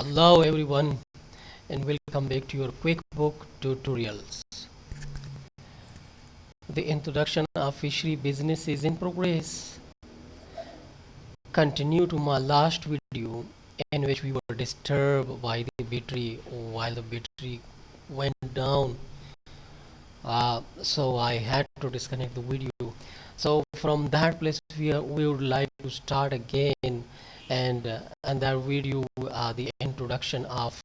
Hello everyone and welcome back to your QuickBook tutorials. The introduction of fishery business is in progress. Continue to my last video in which we were disturbed by the battery while the battery went down. So I had to disconnect the video. So from that place we would like to start again and that video the introduction of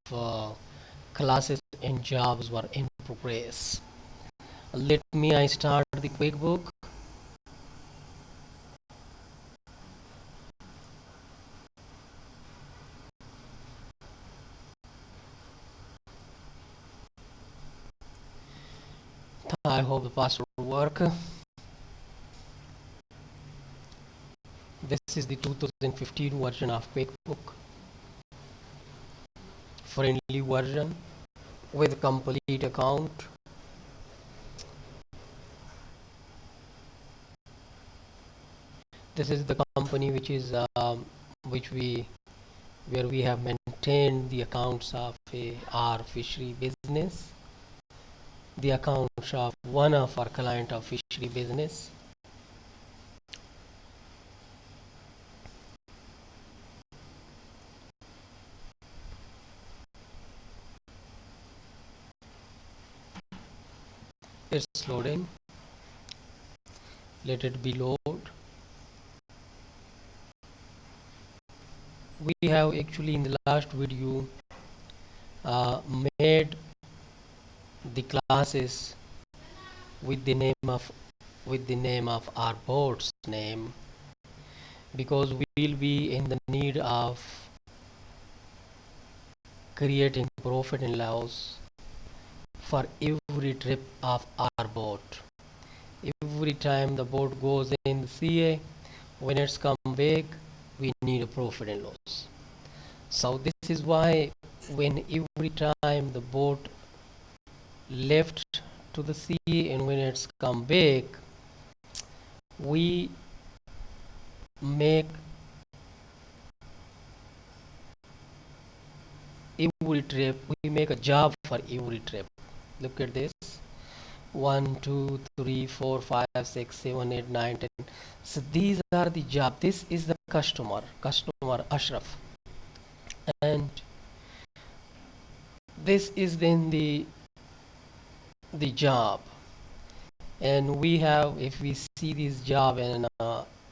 classes and jobs were in progress. Let me I start the QuickBook. I hope the password will work. This is the 2015 version of QuickBook, friendly version with complete account. This is the company which is which we where we have maintained the accounts of our fishery business, the accounts of one of our client of fishery business. It's loading. Let it be load. We have actually in the last video made the classes with the name of our board's name, because we will be in the need of creating profit and loss for every trip of our boat. Every time the boat goes in the CA, when it's come back, we need a profit and loss. So this is why when every time the boat left to the sea and when it's come back, we make every trip, we make a job for every trip. Look at this: 1 2 3 4 5 6 7 8 9 10. So these are the job. This is the customer Ashraf, and this is then the job. And we have, if we see this job in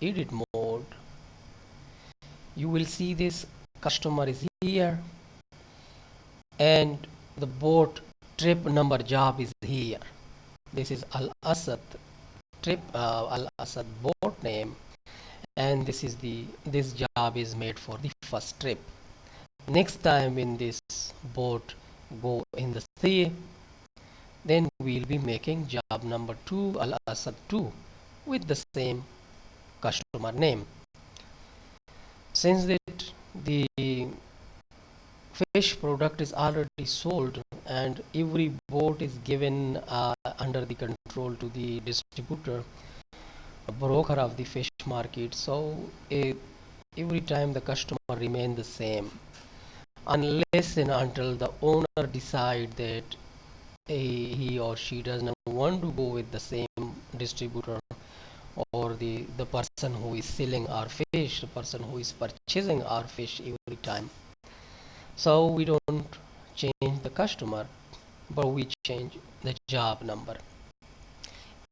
edit mode, you will see this customer is here and the boat trip number job is here. This is Al Asad trip, Al Asad boat name, and this job is made for the first trip. Next time when this boat go in the sea, then we'll be making job number 2, Al Asad 2, with the same customer name. Since that the fish product is already sold and every boat is given under the control to the distributor, a broker of the fish market, so every time the customer remain the same unless and until the owner decide that he or she does not want to go with the same distributor, or the person who is selling our fish, the person who is purchasing our fish every time. So we don't change the customer, but we change the job number.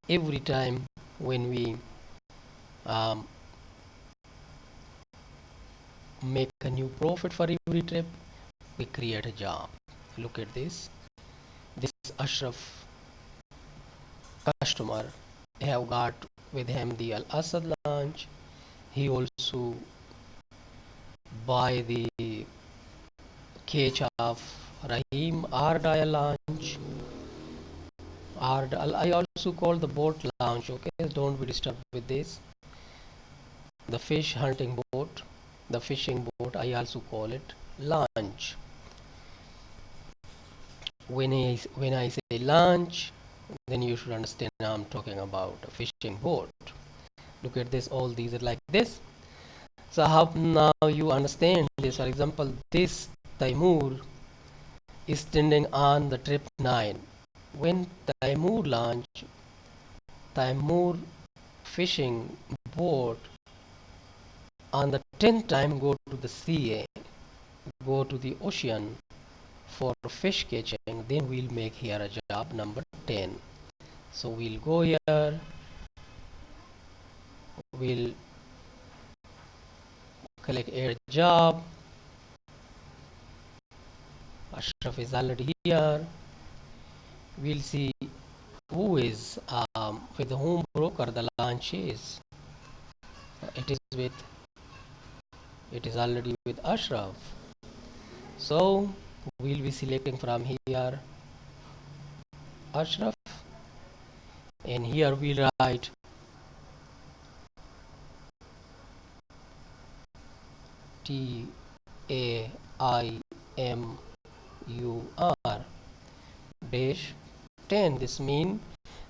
Every time when we make a new profit for every trip, we create a job. Look at this. This Ashraf customer have got with him the Al Asad lunch. He also buy the catch of Rahim Ardaya lunch. I also call the boat lounge. Okay, don't be disturbed with this. The fish hunting boat, the fishing boat, I also call it lounge. When I say lounge, then you should understand I'm talking about a fishing boat. Look at this, all these are like this. So how now you understand this? For example, this Taimur is standing on the trip 9. When Taimur launched, Taimur fishing boat on the 10th time go to the sea, go to the ocean for fish catching. Then we'll make here a job number 10. So we'll go here, we'll click add job. Ashraf is already here. We'll see who is with whom broker the launch is. It is with, it is already with Ashraf. So we'll be selecting from here Ashraf, and here we'll write TAIMUR dash 10. This means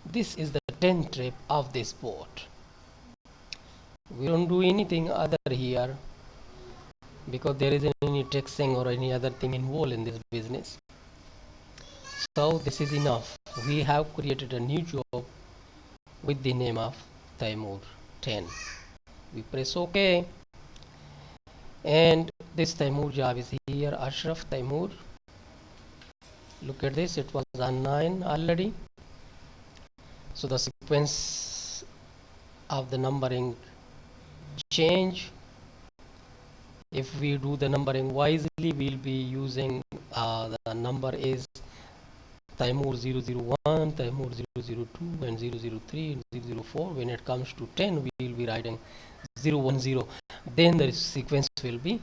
this is the 10th trip of this boat. We don't do anything other here because there isn't any taxing or any other thing involved in this business. So this is enough. We have created a new job with the name of Taimur 10. We press OK, and this Taimur job is here. Ashraf Taimur. Look at this, it was on 9 already. So the sequence of the numbering change. If we do the numbering wisely, we'll be using the number is Taimur 001, Taimur 002, and 003, and 004. When it comes to 10, we will be writing 010. Then the sequence will be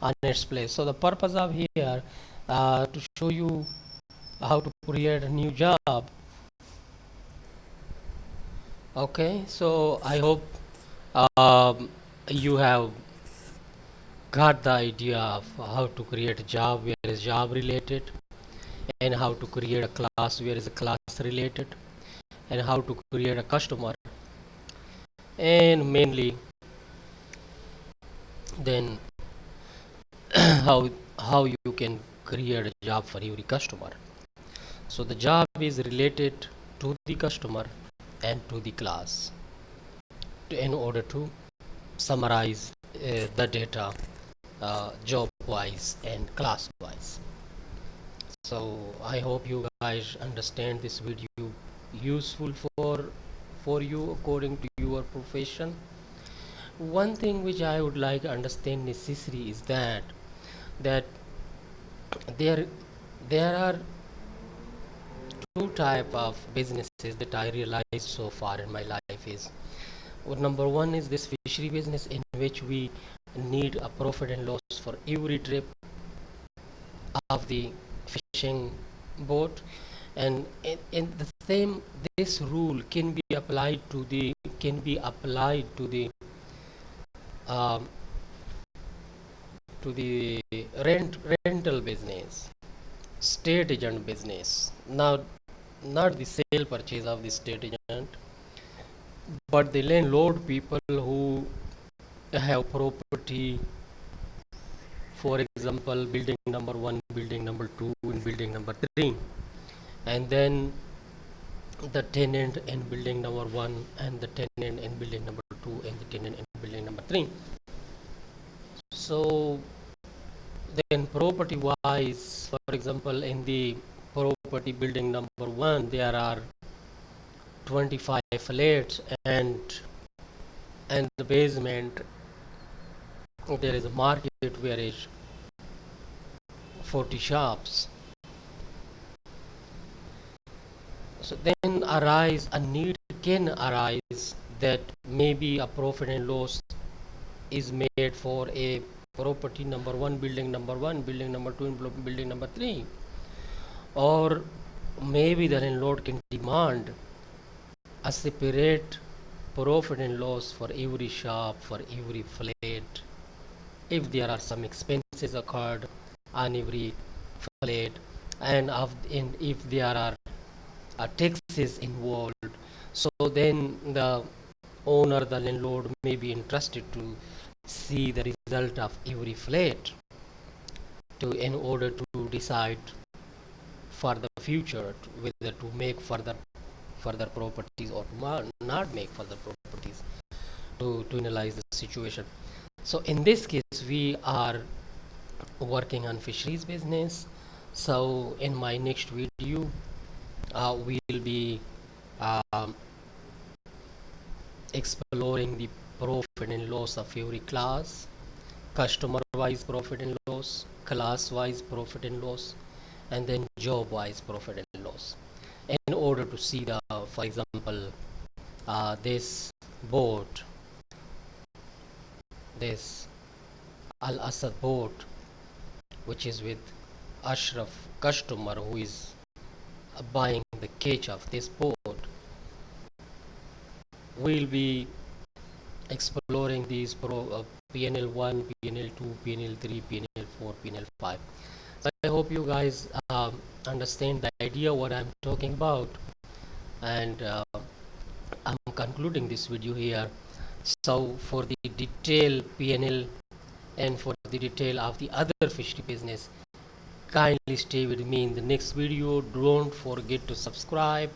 on its place. So the purpose of here to show you how to create a new job. Okay, so I hope you have got the idea of how to create a job where is job related, and how to create a class where is a class related, and how to create a customer, and mainly then how you can create a job for every customer. So the job is related to the customer and to the class in order to summarize the data job wise and class wise. So I hope you guys understand this video useful for you according to your profession. One thing which I would like to understand necessary is that there there are two type of businesses that I realized so far in my life is, well, number one is this fishery business, in which we need a profit and loss for every trip of the fishing boat, and in the same, this rule can be applied to the um, to the rental business, state agent business. Now, not the sale purchase of the state agent, but the landlord people who have property, for example, building number 1, building number 2, and building number 3, and then the tenant in building number 1, and the tenant in building number 2, and the tenant in building number 3. So then property wise, for example, in the property building number 1, there are 25 flats, and the basement there is a market where is 40 shops. So then a need can arise that maybe a profit and loss is made for a property number 1, building number 1, building number 2, and building number 3, or maybe the landlord can demand a separate profit and loss for every shop, for every flat, if there are some expenses occurred on every flat, and if there are taxes involved. So then the owner, the landlord, may be interested to see the result of every flat. to in order to decide for the future whether to make further properties or not make further properties to analyze the situation. So in this case we are working on fisheries business. So in my next video we'll be um, exploring the profit and loss of every class, customer wise profit and loss, class wise profit and loss, and then job wise profit and loss, in order to see the, for example, this boat, this Al Asad boat, which is with Ashraf customer who is buying the catch of this boat. We'll be exploring these PNL 1, PNL 2, PNL 3, PNL 4, PNL 5. So I hope you guys understand the idea what I'm talking about, and I'm concluding this video here. So for the detail PNL and for the detail of the other fishery business, kindly stay with me in the next video. Don't forget to subscribe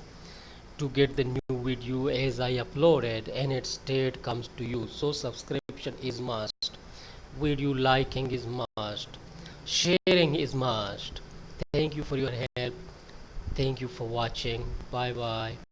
to get the new video as I uploaded and its state comes to you. So subscription is must, video liking is must, sharing is must. Thank you for your help. Thank you for watching. Bye bye.